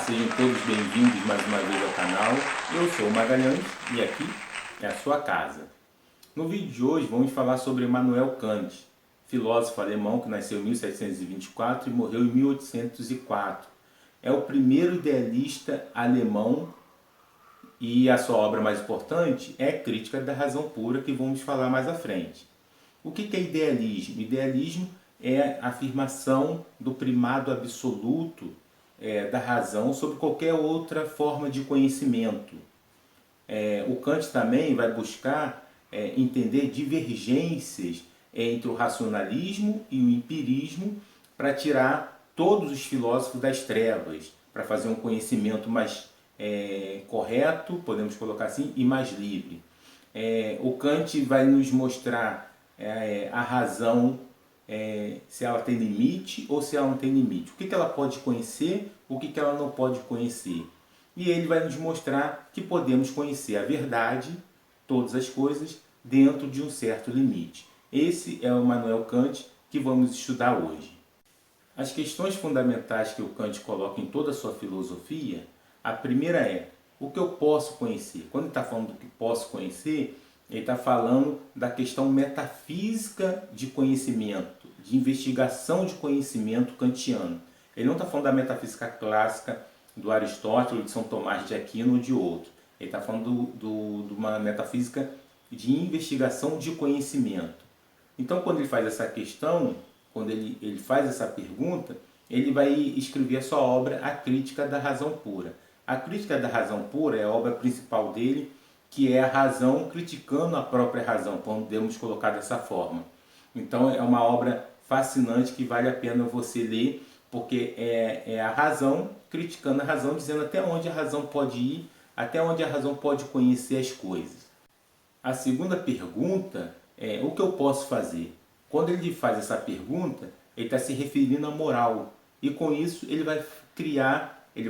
sejam todos bem-vindos mais uma vez ao canal. Eu sou o Magalhães e aqui é a sua casa. No vídeo de hoje vamos falar sobre Immanuel Kant, filósofo alemão que nasceu em 1724 e morreu em 1804. É o primeiro idealista alemão e a sua obra mais importante é Crítica da Razão Pura, que vamos falar mais à frente. O que é idealismo? Idealismo é a afirmação do primado absoluto da razão sobre qualquer outra forma de conhecimento. O Kant também vai buscar entender divergências entre o racionalismo e o empirismo para tirar todos os filósofos das trevas, para fazer um conhecimento mais correto, podemos colocar assim, e mais livre. O Kant vai nos mostrar a razão, se ela tem limite ou se ela não tem limite. O que ela pode conhecer, o que ela não pode conhecer. E ele vai nos mostrar que podemos conhecer a verdade, todas as coisas, dentro de um certo limite. Esse é o Immanuel Kant que vamos estudar hoje. As questões fundamentais que o Kant coloca em toda a sua filosofia, a primeira é, o que eu posso conhecer? Quando ele está falando do que posso conhecer, ele está falando da questão metafísica de conhecimento, de investigação de conhecimento kantiano. Ele não está falando da metafísica clássica do Aristóteles, de São Tomás de Aquino ou de outro. Ele está falando de uma metafísica de investigação de conhecimento. Então, quando ele faz essa questão, quando ele faz essa pergunta, ele vai escrever a sua obra A Crítica da Razão Pura. A Crítica da Razão Pura é a obra principal dele, que é a razão criticando a própria razão, podemos colocar dessa forma. Então é uma obra fascinante que vale a pena você ler, porque é a razão criticando a razão, dizendo até onde a razão pode ir, até onde a razão pode conhecer as coisas. A segunda pergunta é o que eu posso fazer? Quando ele faz essa pergunta, ele está se referindo à moral. E com isso ele vai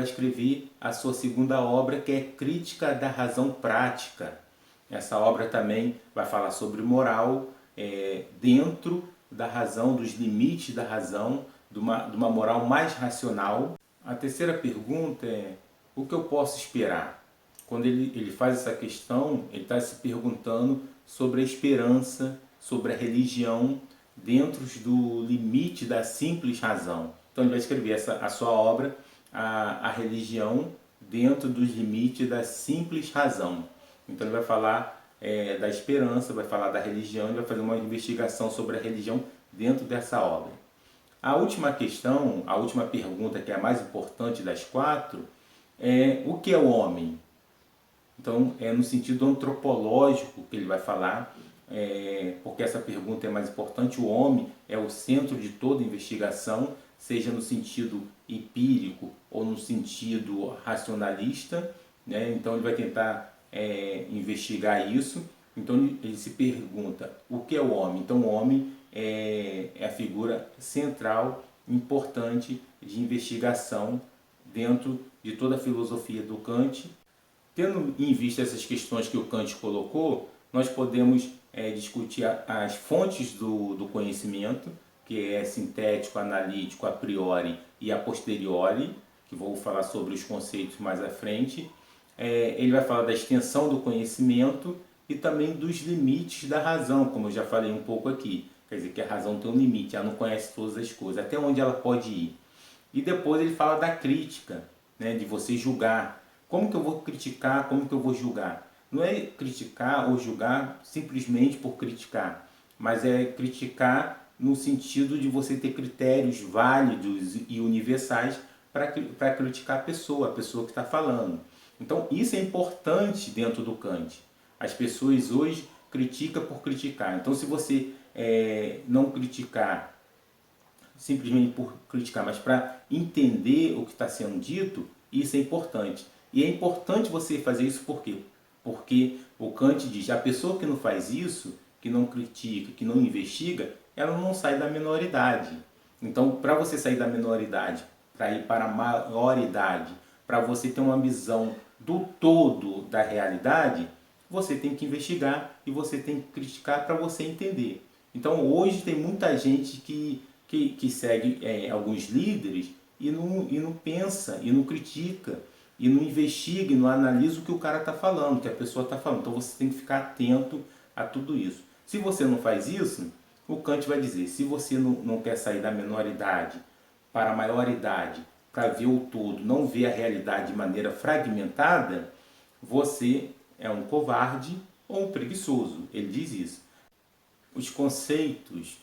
escrever a sua segunda obra, que é Crítica da Razão Prática. Essa obra também vai falar sobre moral, dentro da razão, dos limites da razão, de uma moral mais racional. A terceira pergunta é, o que eu posso esperar? Quando ele faz essa questão, ele está se perguntando sobre a esperança, sobre a religião, dentro do limite da simples razão. Então ele vai escrever a sua obra, a religião, dentro dos limites da simples razão. Então ele vai falar da esperança, vai falar da religião, ele vai fazer uma investigação sobre a religião dentro dessa obra. A última questão, a última pergunta, que é a mais importante das quatro, é o que é o homem? Então é no sentido antropológico que ele vai falar, porque essa pergunta é mais importante. O homem é o centro de toda investigação, seja no sentido empírico ou no sentido racionalista, né? Então ele vai tentar investigar isso. Então ele se pergunta o que é o homem. Então o homem é a figura central, importante de investigação dentro de toda a filosofia do Kant. Tendo em vista essas questões que o Kant colocou, nós podemos discutir as fontes do conhecimento, que é sintético, analítico, a priori e a posteriori, que vou falar sobre os conceitos mais à frente. Ele vai falar da extensão do conhecimento e também dos limites da razão, como eu já falei um pouco aqui. Quer dizer que a razão tem um limite, ela não conhece todas as coisas, até onde ela pode ir. E depois ele fala da crítica, né, de você julgar. Como que eu vou criticar, como que eu vou julgar? Não é criticar ou julgar simplesmente por criticar, mas é criticar no sentido de você ter critérios válidos e universais para criticar a pessoa que está falando. Então isso é importante dentro do Kant. As pessoas hoje criticam por criticar. Então se você não criticar simplesmente por criticar, mas para entender o que está sendo dito, isso é importante. E é importante você fazer isso por quê? Porque o Kant diz, a pessoa que não faz isso, que não critica, que não investiga, ela não sai da minoridade. Então, para você sair da minoridade, para ir para a maioridade, para você ter uma visão do todo da realidade, você tem que investigar e você tem que criticar para você entender. Então, hoje tem muita gente que segue alguns líderes e não pensa, e não critica, e não investiga, e não analisa o que o cara está falando, o que a pessoa está falando. Então você tem que ficar atento a tudo isso. Se você não faz isso, o Kant vai dizer, se você não quer sair da menor idade para a maior idade, para ver o todo, não ver a realidade de maneira fragmentada, você é um covarde ou um preguiçoso. Ele diz isso. Os conceitos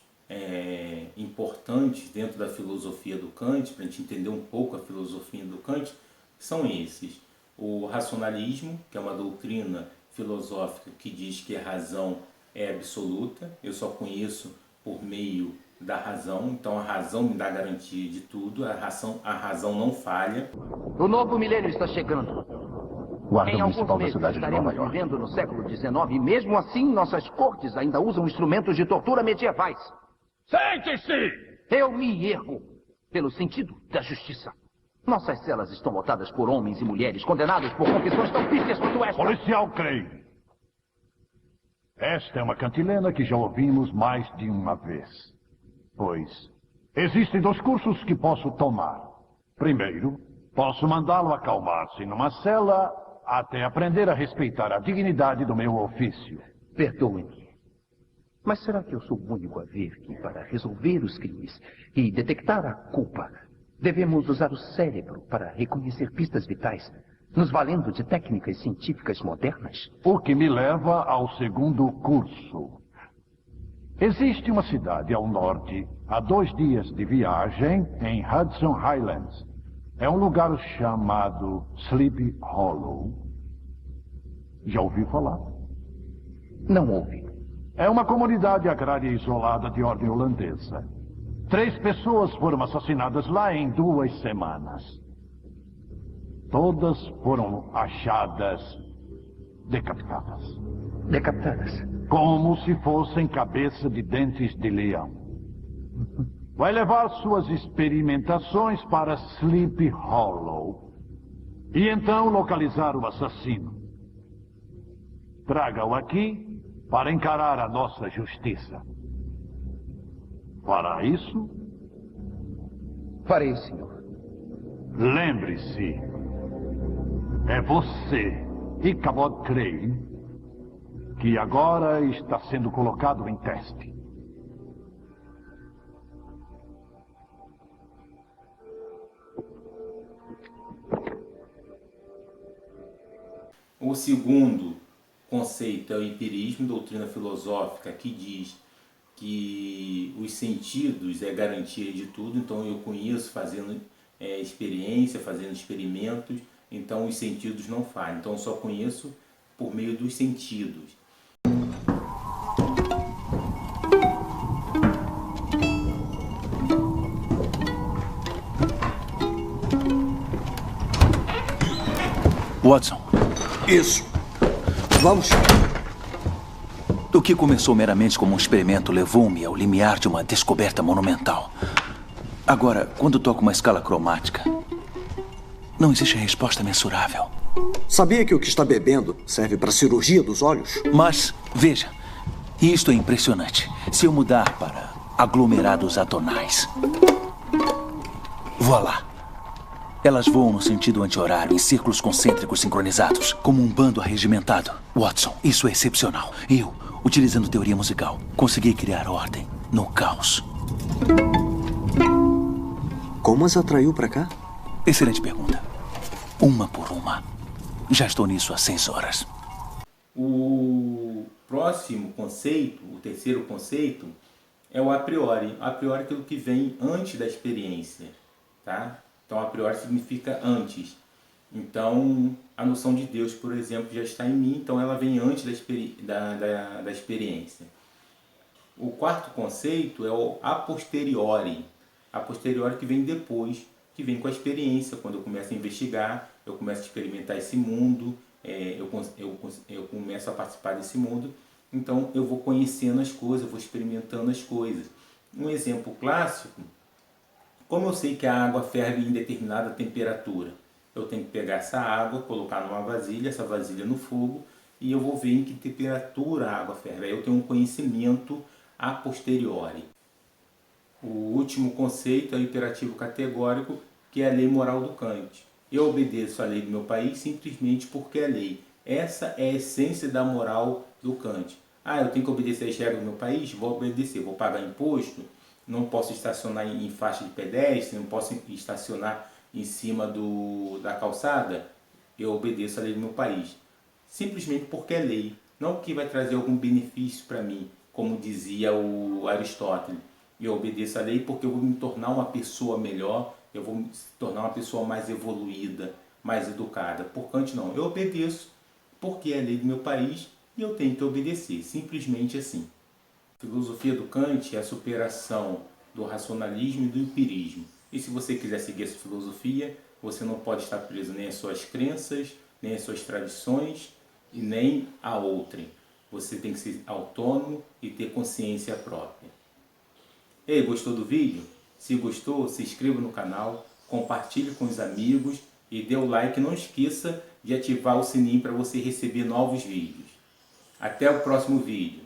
importantes dentro da filosofia do Kant, para a gente entender um pouco a filosofia do Kant, são esses. O racionalismo, que é uma doutrina filosófica que diz que a razão é absoluta, eu só conheço por meio da razão, então a razão me dá garantia de tudo, a razão não falha. O novo milênio está chegando. Guarda Municipal da cidade de Nova York. Vivendo no século XIX e mesmo assim nossas cortes ainda usam instrumentos de tortura medievais. Sente-se! Eu me ergo pelo sentido da justiça. Nossas celas estão lotadas por homens e mulheres condenados por confissões tão pífias quanto esta. Policial Craig. Esta é uma cantilena que já ouvimos mais de uma vez. Pois, existem 2 cursos que posso tomar. Primeiro, posso mandá-lo acalmar-se numa cela até aprender a respeitar a dignidade do meu ofício. Perdoe-me. Mas será que eu sou o único a ver que, para resolver os crimes e detectar a culpa, devemos usar o cérebro para reconhecer pistas vitais, nos valendo de técnicas científicas modernas? O que me leva ao segundo curso. Existe uma cidade ao norte, a 2 dias de viagem, em Hudson Highlands. É um lugar chamado Sleepy Hollow. Já ouviu falar? Não ouvi. É uma comunidade agrária isolada de ordem holandesa. 3 pessoas foram assassinadas lá em 2 semanas. Todas foram achadas decapitadas. Decapitadas? Como se fossem cabeça de dentes de leão. Vai levar suas experimentações para Sleepy Hollow. E então localizar o assassino. Traga-o aqui para encarar a nossa justiça. Fará isso? Farei, senhor. Lembre-se, é você, Ichabod Crane, que agora está sendo colocado em teste. O segundo conceito é o empirismo, doutrina filosófica, que diz que os sentidos é garantia de tudo, então eu conheço fazendo experiência, fazendo experimentos, então os sentidos não falham, então eu só conheço por meio dos sentidos. Watson. Isso. Vamos. O que começou meramente como um experimento levou-me ao limiar de uma descoberta monumental. Agora, quando toco uma escala cromática, não existe resposta mensurável. Sabia que o que está bebendo serve para a cirurgia dos olhos? Mas, veja, isto é impressionante. Se eu mudar para aglomerados atonais, voilá. Elas voam no sentido anti-horário, em círculos concêntricos sincronizados, como um bando arregimentado. Watson, isso é excepcional. Eu, utilizando teoria musical, consegui criar ordem no caos. Como as atraiu para cá? Excelente pergunta. Uma por uma. Já estou nisso há 6 horas. O próximo conceito, o terceiro conceito, é o a priori. A priori é aquilo que vem antes da experiência, tá? Então, a priori significa antes. Então, a noção de Deus, por exemplo, já está em mim, então ela vem antes da experiência. O quarto conceito é o a posteriori. A posteriori que vem depois, que vem com a experiência. Quando eu começo a investigar, eu começo a experimentar esse mundo, eu começo a participar desse mundo, então eu vou conhecendo as coisas, eu vou experimentando as coisas. Um exemplo clássico: como eu sei que a água ferve em determinada temperatura? Eu tenho que pegar essa água, colocar numa vasilha, essa vasilha no fogo, e eu vou ver em que temperatura a água ferve. Aí eu tenho um conhecimento a posteriori. O último conceito é o imperativo categórico, que é a lei moral do Kant. Eu obedeço a lei do meu país simplesmente porque é lei. Essa é a essência da moral do Kant. Ah, eu tenho que obedecer as regras do meu país? Vou obedecer. Vou pagar imposto? Não posso estacionar em faixa de pedestre? Não posso estacionar em cima da calçada? Eu obedeço a lei do meu país. Simplesmente porque é lei. Não porque vai trazer algum benefício para mim, como dizia o Aristóteles. Eu obedeço a lei porque eu vou me tornar uma pessoa melhor, eu vou me tornar uma pessoa mais evoluída, mais educada. Por Kant não, eu obedeço porque é a lei do meu país e eu tenho que obedecer, simplesmente assim. A filosofia do Kant é a superação do racionalismo e do empirismo. E se você quiser seguir essa filosofia, você não pode estar preso nem às suas crenças, nem às suas tradições e nem a outrem. Você tem que ser autônomo e ter consciência própria. Ei, gostou do vídeo? Se gostou, se inscreva no canal, compartilhe com os amigos e dê o like. Não esqueça de ativar o sininho para você receber novos vídeos. Até o próximo vídeo.